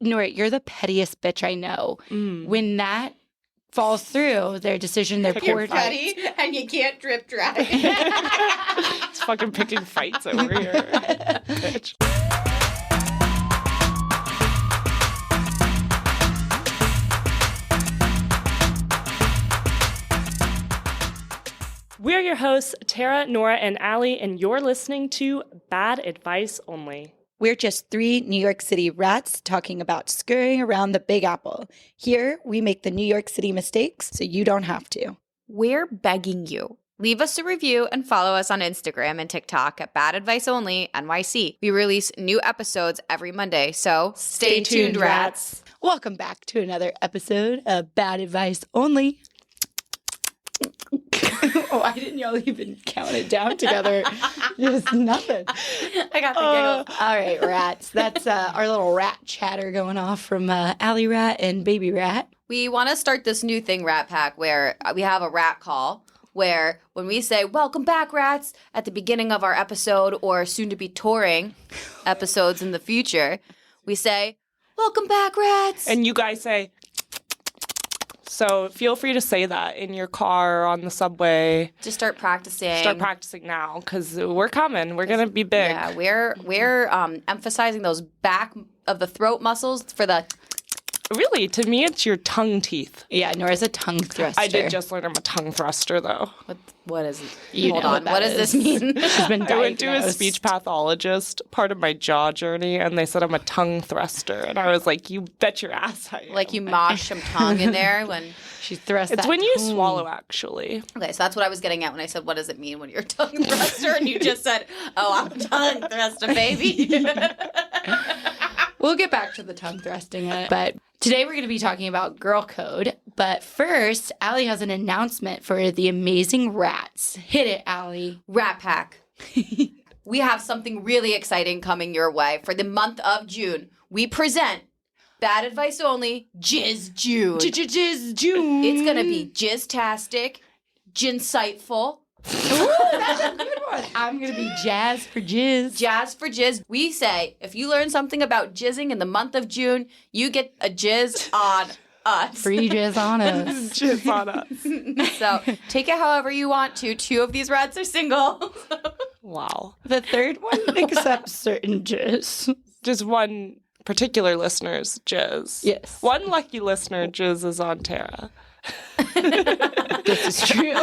Nora, you're the pettiest bitch I know. When that falls through, their decision, their poor You're petty and you can't drip dry. It's fucking picking fights over here. Bitch. We're your hosts, Tara, Nora, and Allie, and you're listening to Bad Advice Only. We're just three New York City rats talking about scurrying around the Big Apple. Here, we make the New York City mistakes so you don't have to. We're begging you. Leave us a review and follow us on Instagram and TikTok at Bad Advice Only NYC. We release new episodes every Monday, so stay tuned, rats. Welcome back to another episode of Bad Advice Only. Why didn't y'all even count it down together? Just nothing. I got the giggles. All right, rats. That's our little rat chatter going off from Allie Rat and Baby Rat. We want to start this new thing, Rat Pack, where we have a rat call, where when we say, welcome back, rats, at the beginning of our episode or soon-to-be touring episodes in the future, we say, welcome back, rats. And you guys say, so feel free to say that in your car or on the subway. Just start practicing. Start practicing now, because we're coming. We're going to be big. Yeah, we're emphasizing those back of the throat muscles for the... Really, to me, it's your tongue teeth. Yeah, Nora's a tongue thruster. I did just learn I'm a tongue thruster, though. What is it? You Hold know on. What does this mean? She's been diagnosed. I went to a speech pathologist, part of my jaw journey, and they said I'm a tongue thruster. And I was like, you bet your ass I am. Like you mosh some tongue in there when... She thrusts It's that when you tongue. swallow, actually. Okay, so that's what I was getting at when I said, what does it mean when you're a tongue thruster? And you just said, oh, I'm a tongue thruster, baby. We'll get back to the tongue thrusting, but today we're going to be talking about girl code. But first, Allie has an announcement for the amazing rats. Hit it, Allie. Rat Pack. We have something really exciting coming your way. For the month of June, we present Bad Advice Only Jizz June. Jizz June. It's going to be jizz-tastic, jinsightful. Ooh, that's a good one. I'm going to be jazz for jizz. Jazz for jizz. We say, if you learn something about jizzing in the month of June, you get a jizz on us. Free jizz on us. Jizz on us. So take it however you want to. 2 of these rats are single. Wow. The third one accepts certain jizz. Just one particular listener's jizz. Yes. One lucky listener jizz is on Tara. This is true.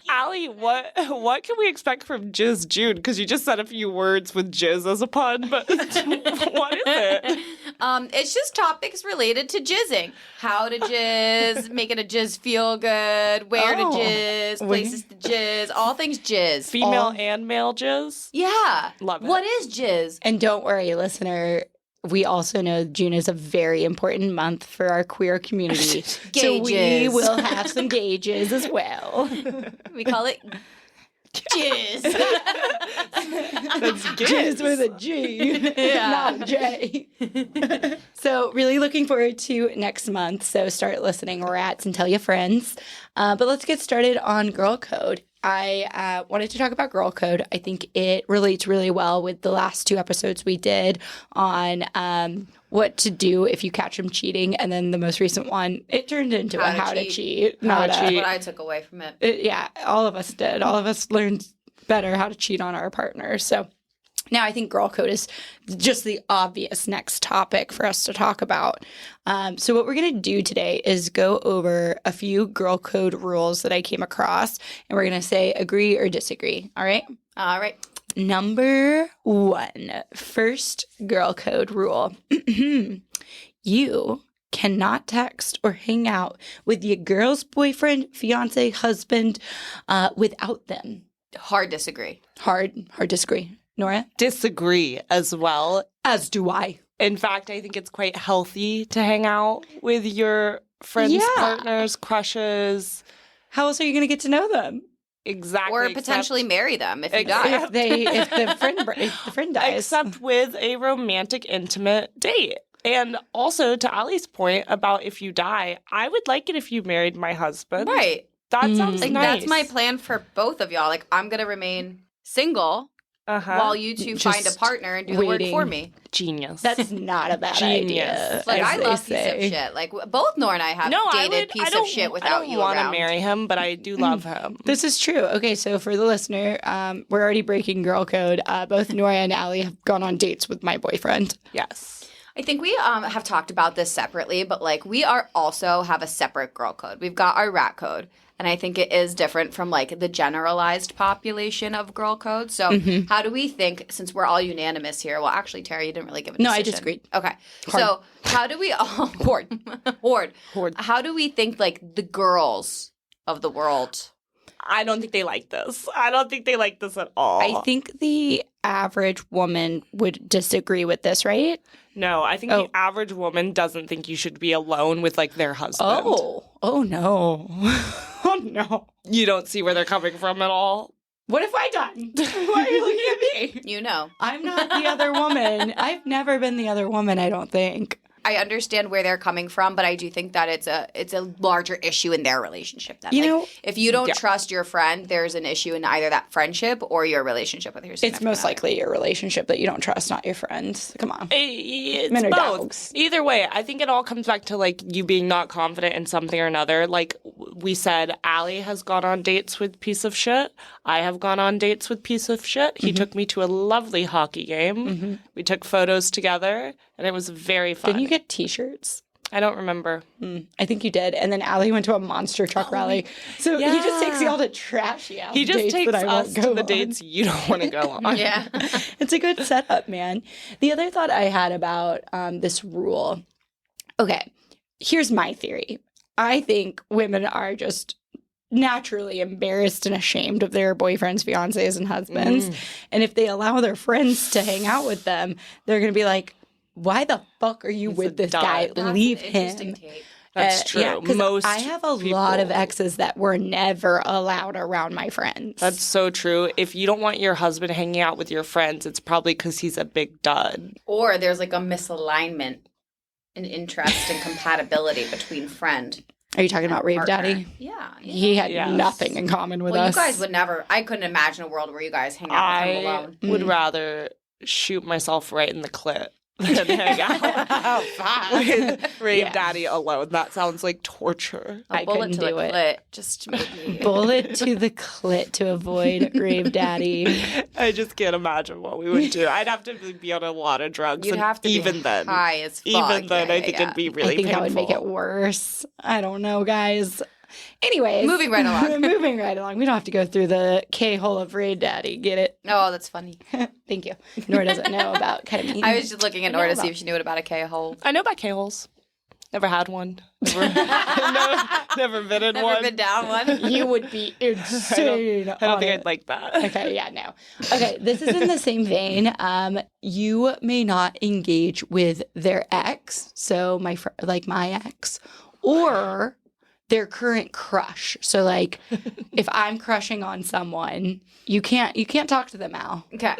Allie, what can we expect from Jizz June? Because you just said a few words with jizz as a pun, but what is it? It's just topics related to jizzing. How to jizz, making a jizz feel good, where to jizz, places to jizz, all things jizz. Female and male jizz? Yeah. Love it. What is jizz? And don't worry, listener. We also know June is a very important month for our queer community. So we Gauges. will have some gauges as well. We call it jizz. That's Jizz with a G, not a J. So really looking forward to next month. So start listening, rats, and tell your friends. But let's get started on girl code. I wanted to talk about girl code. I think it relates really well with the last 2 episodes we did on what to do if you catch them cheating. And then the most recent one, it turned into how to cheat. That's what I took away from it. Yeah, all of us did. All of us learned better how to cheat on our partners. So now I think girl code is just the obvious next topic for us to talk about. So what we're going to do today is go over a few girl code rules that I came across, and we're going to say agree or disagree. All right? All right. Number 1, first girl code rule. You cannot text or hang out with your girl's boyfriend, fiance, husband without them. Hard disagree. Hard disagree. Nora? Disagree as well. As do I. In fact, I think it's quite healthy to hang out with your friends, partners, crushes. How else are you going to get to know them? Exactly. Or potentially marry them if you die. If the friend dies. Except with a romantic, intimate date. And also, to Allie's point about if you die, I would like it if you married my husband. Right. That sounds Like, nice. that's my plan for both of y'all. Like, I'm going to remain single while you two find a Just partner and do the work waiting. for me. Genius. That's not a bad idea. Like, as I they love say. piece of shit. Like, both Nora and I have dated piece of shit without you I don't want to around. marry him, but I do love him. This is true. Okay, so for the listener, we're already breaking girl code. Both Nora and Allie have gone on dates with my boyfriend. Yes. I think we have talked about this separately, but like we are also have a separate girl code. We've got our rat code. And I think it is different from like the generalized population of girl code. So how do we think, since we're all unanimous here? Well, actually, Tara, you didn't really give a decision. No, I disagreed. Okay. So how do we all Horde. How do we think like the girls of the world? I don't think they like this. I don't think they like this at all. I think the average woman would disagree with this, right? No, I think the average woman doesn't think you should be alone with like their husband. Oh no. Oh no. You don't see where they're coming from at all? What have I done? Why are you looking at me? You know. I'm not the other woman. I've never been the other woman, I don't think. I understand where they're coming from, but I do think that it's a larger issue in their relationship. Then, You know, if you don't trust your friend, there's an issue in either that friendship or your relationship with your significant It's most other. likely your relationship that you don't trust, not your friends. Come on. It's Men are both. dogs. Either way, I think it all comes back to like you being not confident in something or another. Like we said, Allie has gone on dates with piece of shit. I have gone on dates with piece of shit. He took me to a lovely hockey game. We took photos together, and it was very fun. Didn't you get T-shirts? I don't remember. I think you did. And then Allie went to a monster truck rally. So he just takes y'all to trashy ass He just dates takes that I won't us go to the on. dates you don't want to go on. Yeah. It's a good setup, man. The other thought I had about this rule. Okay, here's my theory. I think women are just naturally embarrassed and ashamed of their boyfriends, fiancés, and husbands. And if they allow their friends to hang out with them, they're going to be like, why the fuck are you with this guy? That's Leave an interesting him. take. That's true. Yeah, 'cause Most I have a lot of people- exes that were never allowed around my friends. That's so true. If you don't want your husband hanging out with your friends, it's probably because he's a big dud. Or there's like a misalignment in interest and compatibility between friend. Are you talking about Rave partner. Daddy? Yeah. He had Yes. nothing in common with Well, us. you guys would never. I couldn't imagine a world where you guys hang out with him I alone. would rather shoot myself right in the clit than hang out with Rave Yeah. Daddy alone. That sounds like torture. A I bullet couldn't to the do it. clit just made me. Bullet to the clit to avoid Rave Daddy. I just can't imagine what we would do. I'd have to be on a lot of drugs. You'd and have to even be then, high as fuck. even then, Yeah, I think yeah, it'd be I really think painful. that would make it worse. I don't know, guys. Anyways. Moving right along. Moving right along. We don't have to go through the K-hole of Rave Daddy. Get it? Oh, that's funny. Thank you. Nora doesn't know about ketamine. I was just looking at I know Nora to see about- if she knew about a K-hole. I know about K-holes. Never had one. Never, never been in Never one. been down one. You would be insane. I don't on think it. I'd like that. Okay, yeah, no. Okay, this is in the same vein. You may not engage with their ex, so my ex, or their current crush. So, like, if I'm crushing on someone, you can't talk to them, Al. Okay.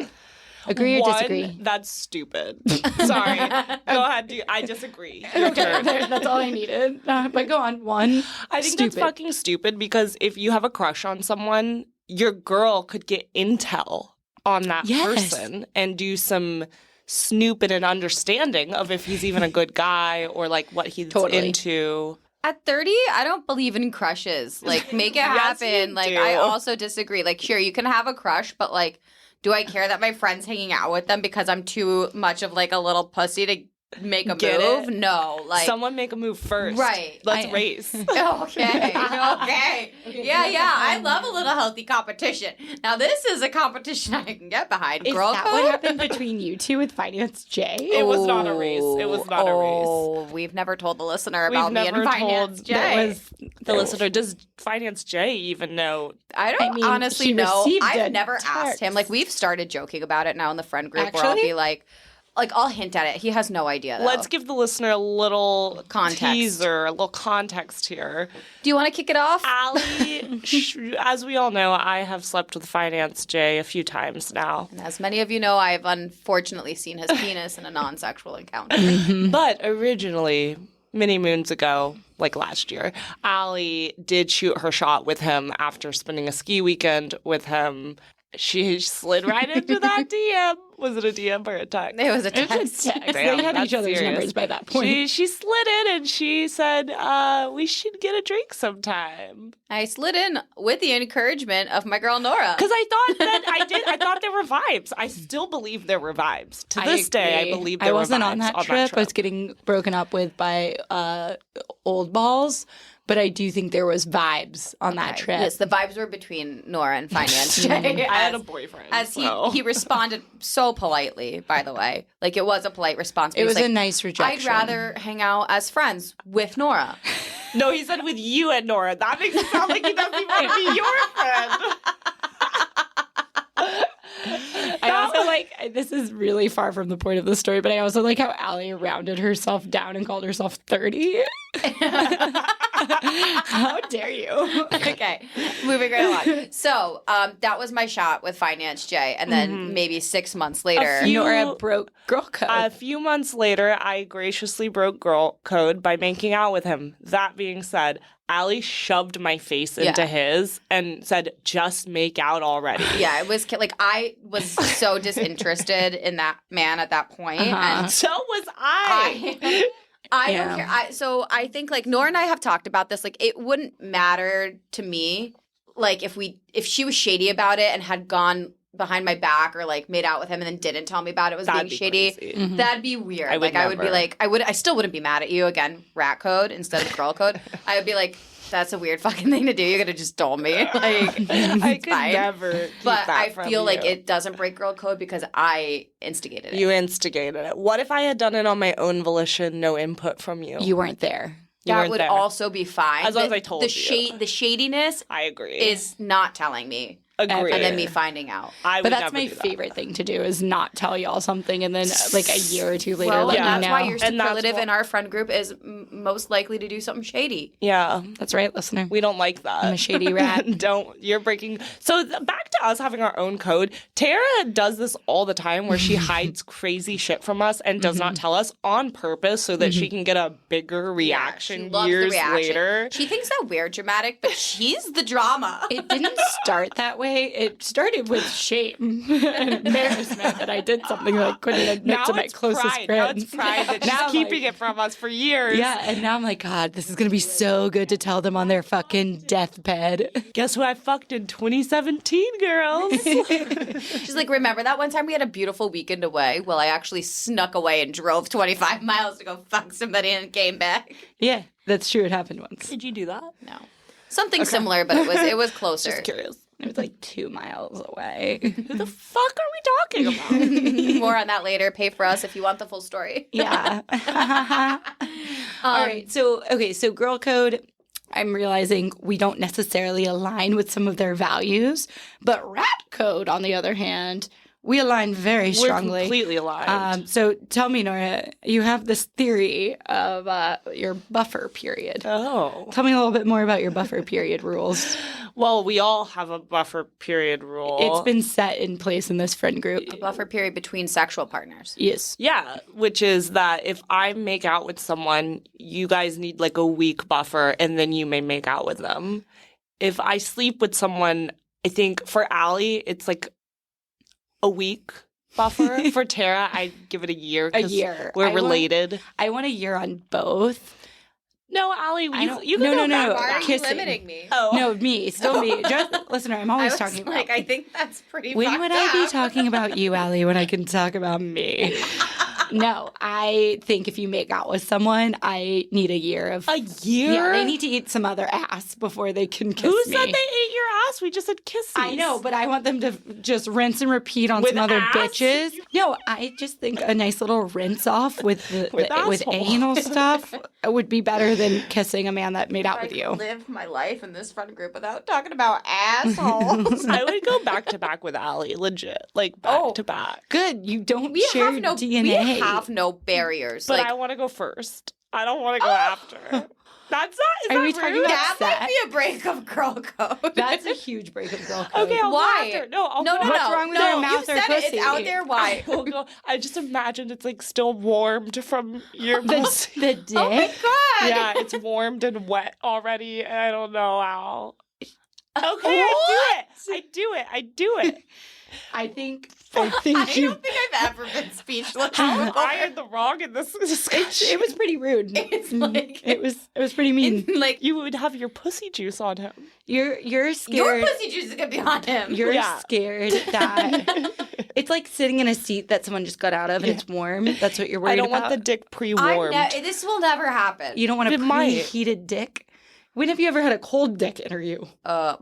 Agree or One, disagree? That's stupid. Sorry. Go ahead. I disagree. Your turn. That's all I needed. But go on. One. I think that's fucking stupid because if you have a crush on someone, your girl could get intel on that Yes. person and do some snooping and understanding of if he's even a good guy or like what he's Totally. into. At 30, I don't believe in crushes. Like, make it Yes, happen. you Like, do. I also disagree. Like, sure, you can have a crush, but like, do I care that my friend's hanging out with them because I'm too much of like a little pussy to make a Get move? it? No. Like, Someone make a move first. Right. Let's race. Okay. Okay. Yeah. I love a little healthy competition. Now, this is a competition I can get behind. Is Girl that code? what happened between you two with Finance Jay? It was not a race. It was not a race. Oh, we've never told the listener We've about me and never Finance told- Jay. That was The listener, does Finance J even know? I don't I mean, honestly he know. received a I've never asked him. text. Like, we've started joking about it now in the friend group where I'll Actually? be like, I'll hint at it. He has no idea, though. Let's give the listener a little Context. teaser, a little context here. Do you want to kick it off? Allie, as we all know, I have slept with Finance J a few times now. And as many of you know, I have unfortunately seen his penis in a non-sexual encounter. But originally, many moons ago, like last year, Allie did shoot her shot with him after spending a ski weekend with him. She slid right into that DM. Was it a DM or a text? It was a It text. was a text. Damn, They had that's each other's serious. numbers by that point. She slid in and she said, we should get a drink sometime. I slid in with the encouragement of my girl Nora. Because I thought that I thought there were vibes. I still believe there were vibes. To this day, I agree. believe there were vibes. I wasn't on that trip. I was getting broken up with by old balls, but I do think there was vibes on that trip. Yes, the vibes were between Nora and Finance Jay. I had a boyfriend. As so. he responded so politely, by the way. Like, it was a polite response. But It he was like, a nice rejection. I'd rather hang out as friends with Nora. No, he said with you and Nora. That makes it sound like he doesn't even want to be your friend. I also like, this is really far from the point of the story, but I also like how Allie rounded herself down and called herself 30. How dare you? Okay, moving right along. So that was my shot with Finance Jay. And then maybe 6 months later. Nora broke girl code. A few months later, I graciously broke girl code by making out with him. That being said, Allie shoved my face into his and said, just make out already. Yeah, it was like I was so disinterested in that man at that point. And So was I. I don't care. So I think like Nora and I have talked about this. Like it wouldn't matter to me, like if she was shady about it and had gone behind my back or like made out with him and then didn't tell me about it was That'd being be shady. crazy. That'd be weird. I would I would be never. like, I still wouldn't be mad at you again. Rat code instead of girl code. I would be like, that's a weird fucking thing to do. You could have just told me. Like I could fine. never keep But that I from feel like you. it doesn't break girl code because I instigated it. You instigated it. What if I had done it on my own volition, no input from you? You weren't there. You That weren't would there. also be fine. As long as I told the you. The shadiness I agree. is not telling me. Agree. And then me finding out. I would But that's never my do that. favorite thing to do is not tell y'all something and then like a year or two later Well, let and you that's know. why your And that's superlative why- in our friend group is most likely to do something shady. Yeah. That's right, listener. We don't like that. I'm a shady rat. You're breaking. So back to us having our own code. Tara does this all the time where she hides crazy shit from us and does not tell us on purpose so that she can get a bigger reaction she loves the years reaction. later. She thinks that we're dramatic, but she's the drama. It didn't start that way. It started with shame and embarrassment that I did something that I couldn't admit Now to my it's closest pride. Now friends. it's pride that Now she's I'm keeping like- it from us for years. Yeah, and now I'm like, God, this is gonna be so good to tell them on their fucking deathbed. Guess who I fucked in 2017, girls? She's like, remember that one time we had a beautiful weekend away? Well, I actually snuck away and drove 25 miles to go fuck somebody and came back. Yeah, that's true. It happened once. Did you do that? No. Something similar, but it was closer. Just curious. It was like 2 miles away. Who the fuck are we talking about? More on that later. Pay for us if you want the full story. Yeah. All right. So, okay. So, girl code, I'm realizing we don't necessarily align with some of their values, but rat code, on the other hand, we align very strongly. We're completely aligned. So, tell me, Nora, you have this theory of your buffer period. Oh. Tell me a little bit more about your buffer period rules. Well, we all have a buffer period rule. It's been set in place in this friend group. A buffer period between sexual partners. Yes. Yeah, which is that if I make out with someone, you guys need like a week buffer and then you may make out with them. If I sleep with someone, I think for Allie, it's like a week buffer. For Tara, I give it a year. 'cause A year. We're I want- related. I want a year on both. No, Allie, I don't- you no, can no, go no. back. Why are you Kissing. limiting me? Oh. No, me. Still me. Just, listener, I'm I always was talking about like, I think that's pretty when fucked would I be up. talking about you, Allie, when I can talk about me? No, I think if you make out with someone, I need a year of... A year? Yeah, they need to eat some other ass before they can kiss Who me. said they ate your ass? We just said kisses. I know, but I want them to just rinse and repeat on With some other ass? bitches. No, I just think a nice little rinse off with with asshole. anal stuff would be better than kissing a man that made out with you. Live my life in this friend group without talking about assholes. I would go back to back with Allie, legit. Like back to back. Good, you don't we share have no DNA. We have no barriers. But like I want to go first. I don't want to go after. That's not. Is Are we that talking rude? about that sex? might be a break of girl code. That's a huge break of girl code. Okay, I'll Why? go after. No, I'll no, go no, What's no. wrong with no, your mouth you or said it. pussy? It's out there. Why? I will go. I just imagined it's like still warmed from your pussy. The dick? Oh my god. Yeah, it's warmed and wet already. And I don't know how. Okay, I do it. I think I you. don't think I've ever been speechless. I am the wrong in this discussion. It was pretty rude. It's like It was pretty mean. like You would have your pussy juice on him. You're your scared. pussy juice is gonna be on him. You're Yeah. scared that it's like sitting in a seat that someone just got out of and it's warm. That's what you're worried I don't about. want the dick pre-warmed. This will never happen. You don't want a It might. preheated dick. When have you ever had a cold dick interview? Most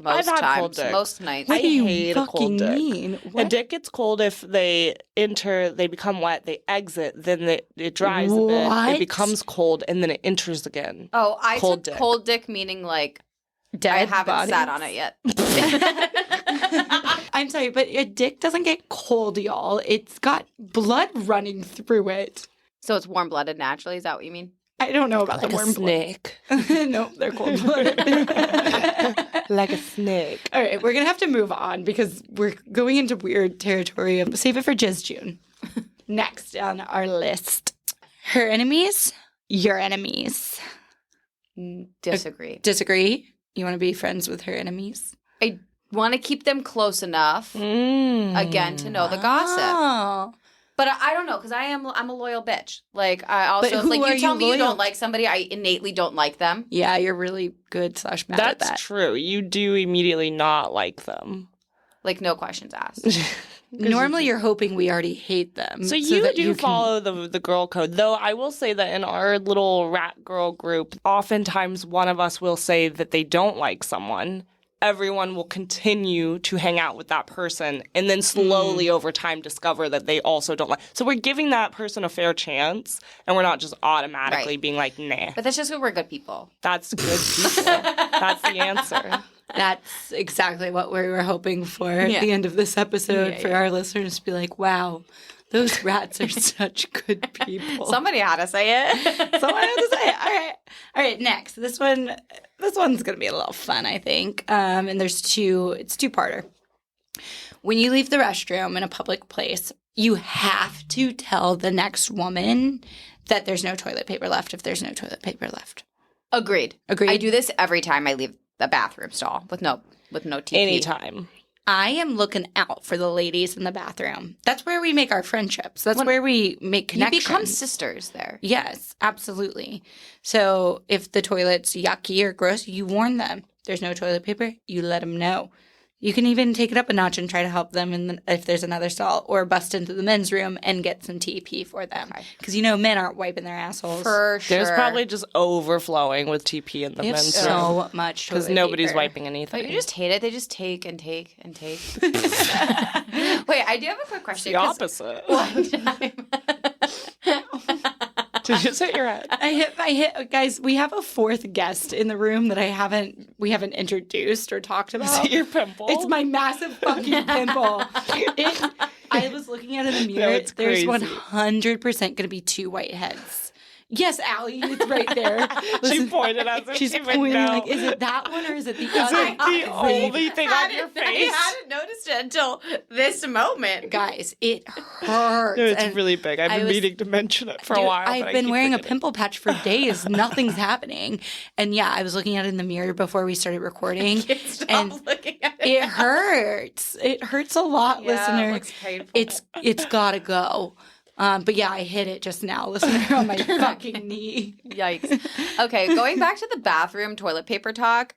I've had times, cold dick. most nights. What I do you hate a fucking cold dick. mean? A What? dick gets cold if they enter, they become wet, they exit, then it dries a bit, What? it becomes cold, and then it enters again. Oh, I Cold took dick. cold dick meaning like Dead I haven't bodies? sat on it yet. I'm sorry, but a dick doesn't get cold, y'all. It's got blood running through it. So it's warm blooded naturally. Is that what you mean? I don't know about Like the a warm snake. blood. No, they're cold blooded. Like a snake. All right, we're gonna have to move on because we're going into weird territory. Save it for Jizz June. Next on our list, her enemies, your enemies. Disagree. Disagree? You want to be friends with her enemies? I want to keep them close enough again to know the gossip. Oh. But I don't know because I'm a loyal bitch. Like I also But who like are you tell you me you loyal don't like somebody, I innately don't like them. Yeah, you're really good / mad at That's that. true. You do immediately not like them. Like no questions asked. Normally, you're hoping we already hate them. So you that do can- follow the girl code. Though I will say that in our little rat girl group, oftentimes one of us will say that they don't like someone. Everyone will continue to hang out with that person and then slowly over time discover that they also don't like. So we're giving that person a fair chance and we're not just automatically Right. being like, nah, But that's just because we're good people. that's good people. That's the answer. That's exactly what we were hoping for at the end of this episode for our listeners to be like, wow, those rats are such good people. Somebody had to say it. Someone had to say it. All right. Next, this one's gonna be a little fun, I think. And it's two-parter. When you leave the restroom in a public place, you have to tell the next woman that there's no toilet paper left if there's no toilet paper left. Agreed. Agreed. I do this every time I leave the bathroom stall with no TP. Anytime. I am looking out for the ladies in the bathroom. That's where we make our friendships. That's where we make You connections. become sisters there. Yes, absolutely. So if the toilet's yucky or gross, you warn them. There's no toilet paper, you let them know. You can even take it up a notch and try to help them if there's another stall, or bust into the men's room and get some TP for them. Because men aren't wiping their assholes. For sure. There's probably just overflowing with TP in the They have men's room. so much Because toilet nobody's paper. wiping anything. But you just hate it. They just take and take and take. Wait, I do have a quick question. the 'cause opposite. One time. Did you just hit your head? I hit, guys. We have a fourth guest in the room that we haven't introduced or talked Is about. it your pimple? It's my massive fucking pimple. I was looking at it in the mirror. it's There's crazy. 100% going to be 2 white heads. Yes, Allie, it's right there. She Listen, pointed as if she's she would pointing know. like, is it that one or is it the Is other? it the only thing on your face? I hadn't noticed it until this moment. Guys, it hurts. No, it's And really big. I've I been was- meaning to mention it for a Dude, while. but I've I been keep wearing a forgetting. pimple patch for days. Nothing's happening. And yeah, I was looking at it in the mirror before we started recording. Stop and looking at it hurts. It hurts a lot, Yeah, it listener. looks painful. It's gotta go. But yeah, I hit it just now, listener, on my fucking knee. Yikes. Okay, going back to the bathroom toilet paper talk.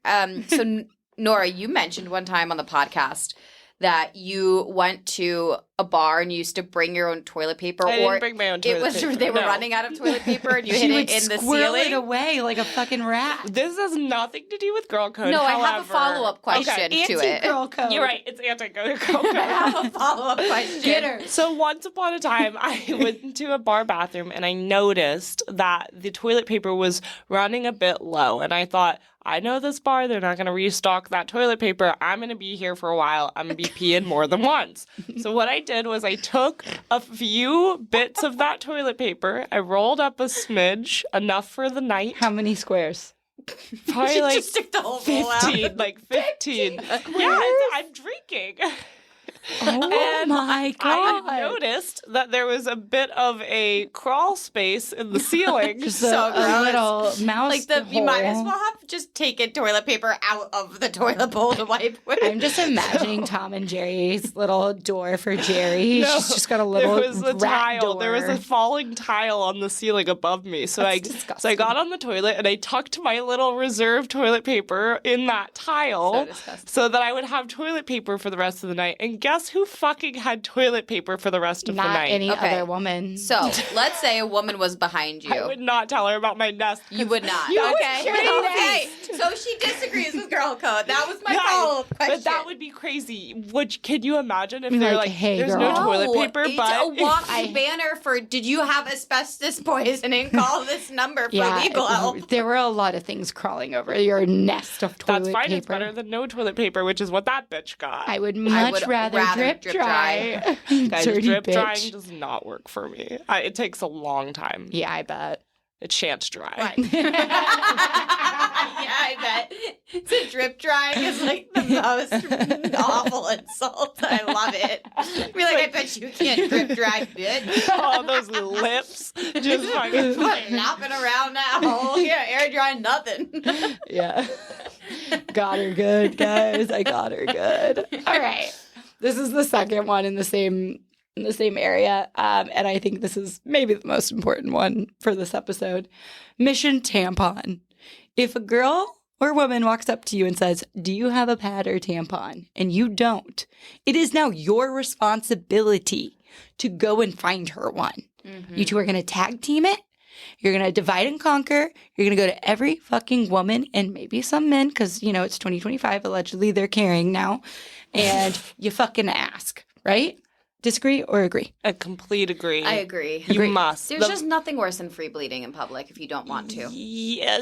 So Nora, you mentioned one time on the podcast that you went to a bar and you used to bring your own toilet paper, I or didn't bring my own toilet paper. they were No. running out of toilet paper and you She hid would it in the squirrel ceiling. it away like a fucking rat. This has nothing to do with girl code. No, I have a however- follow-up question Okay. to it. Anti-girl code. You're right. It's anti-girl I code. have a follow-up question. Get her. So once upon a time, I went into a bar bathroom and I noticed that the toilet paper was running a bit low. And I thought, I know this bar, they're not going to restock that toilet paper. I'm going to be here for a while. I'm going to be peeing more than once. So what I did was I took a few bits of that toilet paper. I rolled up a smidge, enough for the night. How many squares? Probably You like just stick the whole roll out. 15, like 15. Yeah, I'm drinking. Oh my God. I noticed that there was a bit of a crawl space in the ceiling. Just So a gross. little mouse Like you might as well have just taken toilet paper out of the toilet bowl to wipe with. I'm just imagining Tom and Jerry's little door for Jerry. No, She's just got a little there was a rat tile. door. There was a falling tile on the ceiling above me. So That's I disgusting. got on the toilet and I tucked my little reserve toilet paper in that tile So disgusting. so that I would have toilet paper for the rest of the night. And guess who fucking had toilet paper for the rest of the Not night? any Okay. other woman. So let's say a woman was behind you. I would not tell her about my nest. You would not. You would okay. crazy. Okay. So she disagrees with girl code. That was my Guys, follow-up question. but that would be crazy. Can you imagine if Be they're like, like, "Hey, there's girl." no toilet paper, it's but a walking banner for did you have asbestos poisoning? Call this number for legal help. there were a lot of things crawling over your nest of toilet that's fine. paper. It's better than no toilet paper, which is what that bitch got. I would much would rather, rather drip drip dry. Guys, Dirty drip bitch. drying does not work for me. It takes a long time. Yeah, I bet. It shan't dry. Yeah, I bet. So drip drying is like the most awful insult. I love it. Be like, I bet you can't drip dry, bitch. Oh, those lips just fucking Flopping around now. Yeah, air dry nothing. Yeah. Got her good, guys. I got her good. All right. This is the second one in the same area. And I think this is maybe the most important one for this episode. Mission tampon. If a girl or woman walks up to you and says, "Do you have a pad or tampon?" and you don't, it is now your responsibility to go and find her one. You two are going to tag team it. You're going to divide and conquer. You're going to go to every fucking woman and maybe some men because, you know, it's 2025. Allegedly, they're carrying now. And you fucking ask, right? Disagree or agree? a complete agree. I agree. You must. There's just nothing worse than free bleeding in public if you don't want to. Yeah,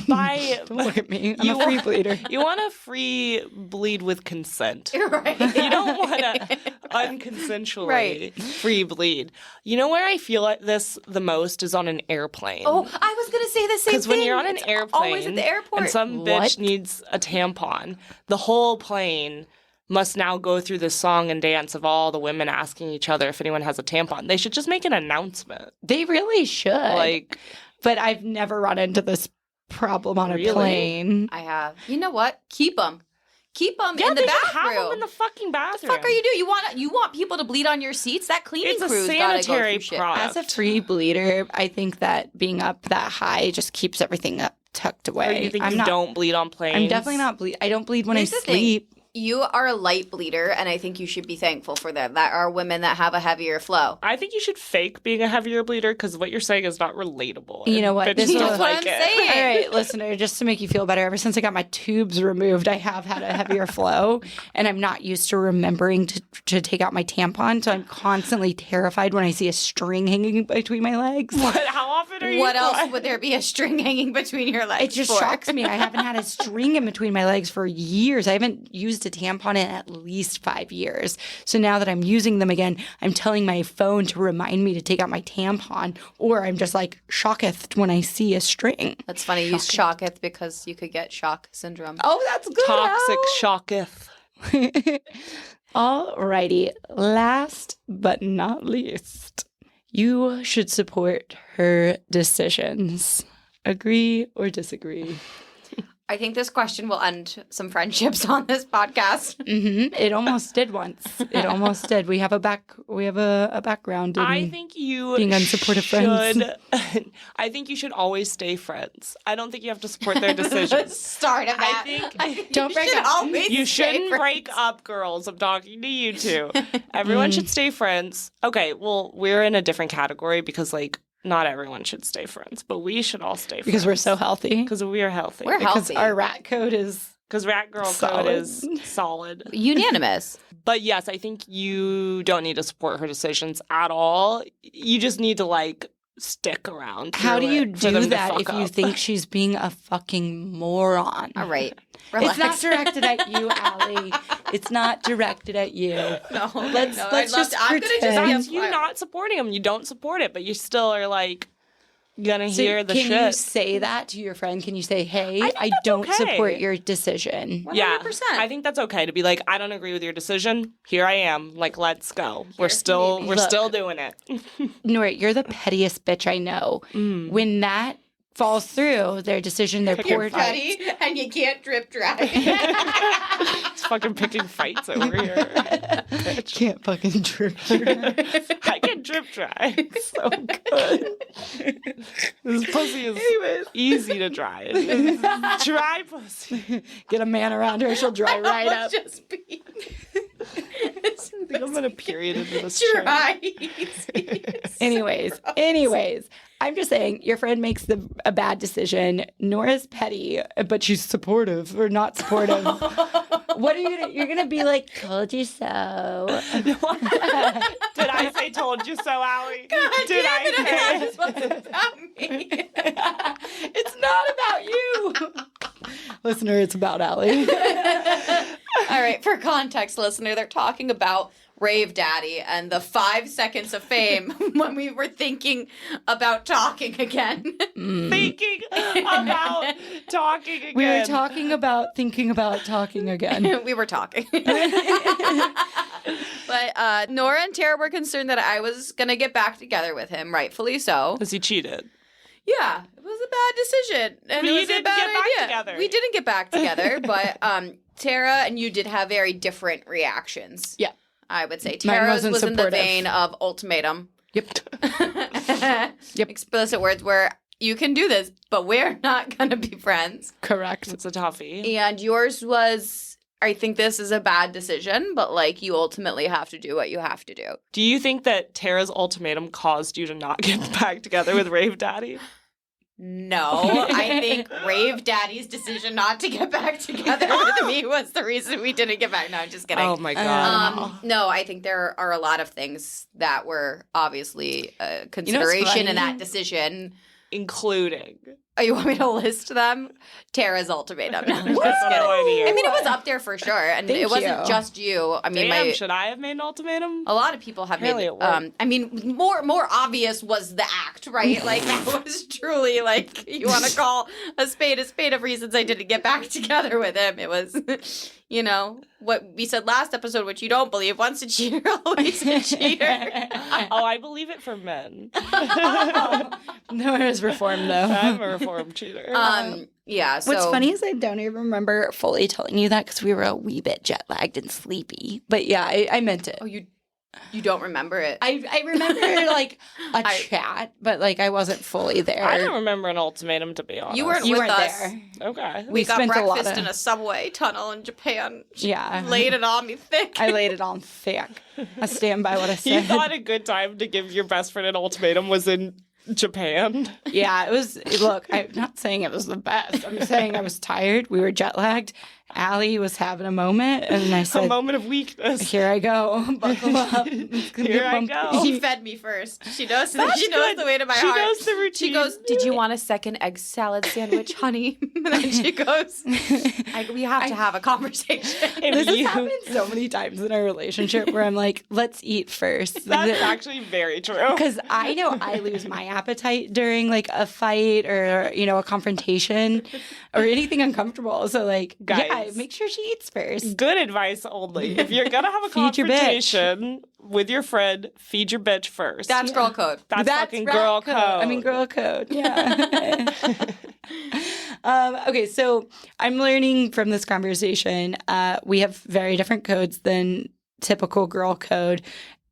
by Don't look at me. I'm You a free bleeder. you want to free bleed with consent. Right. You don't want to unconsensually Right. free bleed. You know where I feel like this the most is on an airplane. Oh, I was going to say the same thing. Because when you're on an It's airplane always at the airport. and some What? bitch needs a tampon, the whole plane must now go through this song and dance of all the women asking each other if anyone has a tampon. They should just make an announcement. They really should. Like, but I've never run into this problem on a Really? plane. I have. You know what? Keep them. Keep them yeah, in the they should have bathroom. them in the fucking bathroom. What the fuck are you doing? You want people to bleed on your seats? That cleaning It's a crew's gotta go sanitary through shit. product. As a free bleeder, I think that being up that high just keeps everything up tucked away. Or you think I'm you not, don't bleed on planes? I'm definitely not bleed. I don't bleed when Here's I the thing. sleep. You are a light bleeder, and I think you should be thankful for that. That are women that have a heavier flow. I think you should fake being a heavier bleeder because what you're saying is not relatable. You know what? Bitches This is don't what like I'm it. saying. All right, listener, just to make you feel better, ever since I got my tubes removed, I have had a heavier flow, and I'm not used to remembering to take out my tampon, so I'm constantly terrified when I see a string hanging between my legs. What? How often are you? What else would there be a string hanging between your legs It just for? shocks me. I haven't had a string in between my legs for years. I haven't used a tampon in at least 5 years. So now that I'm using them again, I'm telling my phone to remind me to take out my tampon, or I'm just like shocketh when I see a string. That's funny. You use shocketh because you could get shock syndrome. Oh, that's good. Toxic shocketh. Alrighty. Last but not least, you should support her decisions. Agree or disagree? I think this question will end some friendships on this podcast. It almost did once. It almost did. We have a background in I think you being unsupportive friends. I think you should always stay friends. I don't think you have to support their decisions. Start of that. I think Don't break should up. always you stay shouldn't friends. break up, girls. I'm talking to you two. Everyone should stay friends. Okay, well, we're in a different category because, like, not everyone should stay friends, but we should all stay friends. Because we're so healthy. Because we are healthy. We're Because healthy. our rat code is Because rat girl Solid. code is solid. Unanimous. But yes, I think you don't need to support her decisions at all. You just need to, like, stick around. how do through you it for them do to that fuck if you up. think she's being a fucking moron? All right. It's not Relax. directed at you, Allie. It's not directed at you. No, Let's just I'm gonna just pretend. That's you not supporting them. You don't support it, but you still are like, gonna hear the can shit. you say that to your friend? Can you say, hey, think I that's don't okay. support your decision? 100%. Yeah, I think that's okay to be like, I don't agree with your decision. Here I am. Like, let's go. We're still doing it. Nora, you're the pettiest bitch I know. When that falls through, their decision, their poor petty, and you can't drip dry. It's fucking picking fights over here. Bitch. can't fucking drip. I can drip dry. So good. This pussy is easy to dry. It's dry pussy. Get a man around her, she'll dry right up. Just be I think I'm gonna period into this dry. Anyways, I'm just saying your friend makes a bad decision. Nora's petty, but she's supportive or not supportive. What are you gonna? You're gonna be like, "Told you so." Did I say "told you so," Allie? Did I say? Wasn't about me. It's not about you, listener. It's about Allie. All right, for context, listener, they're talking about Rave Daddy and the 5 seconds of fame when we were thinking about talking again. Thinking about talking again. We were talking about thinking about talking again. We were talking. But Nora and Tara were concerned that I was going to get back together with him, rightfully so. Because he cheated. Yeah, it was a bad decision. And But it you was a didn't bad get back idea. together. We didn't get back together, but Tara and you did have very different reactions. Yeah. I would say Mine Tara's wasn't was in the supportive. vein of ultimatum. Yep. Yep. Explicit words where you can do this, but we're not going to be friends. Correct. It's a toughie. And yours was, I think this is a bad decision, but like you ultimately have to do what you have to do. Do you think that Tara's ultimatum caused you to not get back together with Rave Daddy? No, I think Rave Daddy's decision not to get back together with me was the reason we didn't get back. No, I'm just kidding. Oh my God. No, I think there are a lot of things that were obviously a what's consideration in funny? that decision. Including. Oh, you want me to list them? Tara's ultimatum. No, I'm just That's kidding. no idea. I mean, it was up there for sure, and Thank it wasn't you. just you. I mean, Damn, should I have made an ultimatum? a lot of people have Apparently made. it worked. I mean, more obvious was the act, right? Like that was truly like you want to call a spade of reasons I didn't get back together with him. It was, you know, what we said last episode, which you don't believe. Once a cheater, always a cheater. Oh, I believe it for men. Nora's reformed though. I'm a reformed cheater. Yeah. So What's funny is I don't even remember fully telling you that because we were a wee bit jet lagged and sleepy. But yeah, I meant it. Oh, you don't remember it? I remember like a chat, but like I wasn't fully there. I don't remember an ultimatum, to be honest. You weren't You with weren't us. there. Okay. We got spent a lot breakfast of- in a subway tunnel in Japan. She Yeah. laid it on me thick. I laid it on thick. I stand by what I You said. thought a good time to give your best friend an ultimatum was in Japan? Yeah, it was. Look, I'm not saying it was the best. I'm saying I was tired. We were jet lagged. Allie was having a moment, and I A said, moment of weakness. "Here I go. Buckle up. It's gonna Here get I bumpy." go. She fed me first. She knows. That's She knows good. the way to my She heart. knows the routine. She goes, "Did you want a second egg salad sandwich, honey?" And then she goes, "We have to have a conversation." This has happened so many times in our relationship where I'm like, let's eat first. That's actually very true. Because I know I lose my appetite during like a fight or, you know, a confrontation or anything uncomfortable. So like, yeah, Guys. make sure she eats first. Good advice only. If you're gonna have a Feed your bitch. confrontation with your friend, feed your bitch first. That's girl code. That's fucking rat girl code. I mean, girl code. Yeah. Okay, so I'm learning from this conversation. We have very different codes than typical girl code.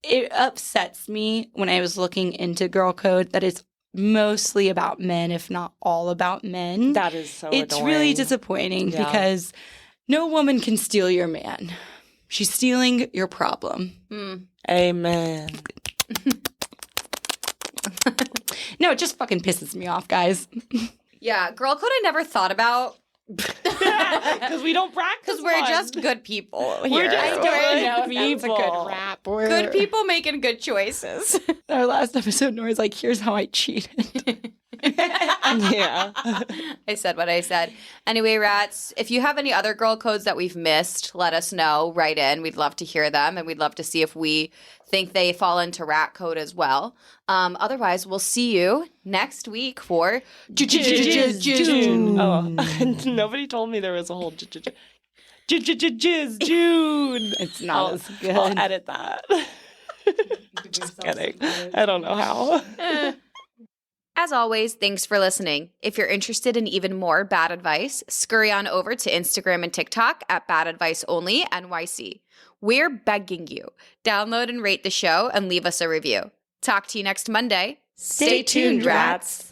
It upsets me when I was looking into girl code that it's mostly about men, if not all about men. That is so It's annoying. really disappointing Yeah. because no woman can steal your man. She's stealing your problem. Amen. No, it just fucking pisses me off, guys. Yeah, girl code. I never thought about Because we don't practice. because we're one. just good people here. We're just I good don't know if that's a people. good rap or Good people making good choices. Our last episode, Nora's like, "Here's how I cheated." Yeah. I said what I said. Anyway, rats, if you have any other girl codes that we've missed, let us know. Write in. We'd love to hear them, and we'd love to see if we think they fall into rat code as well. Otherwise, we'll see you next week for June. Oh, nobody told me there was a whole June. It's not as good. I'll edit that. Just kidding. I don't know how. As always, thanks for listening. If you're interested in even more bad advice, scurry on over to Instagram and TikTok at Bad Advice Only NYC. We're begging you. Download and rate the show and leave us a review. Talk to you next Monday. Stay tuned, rats.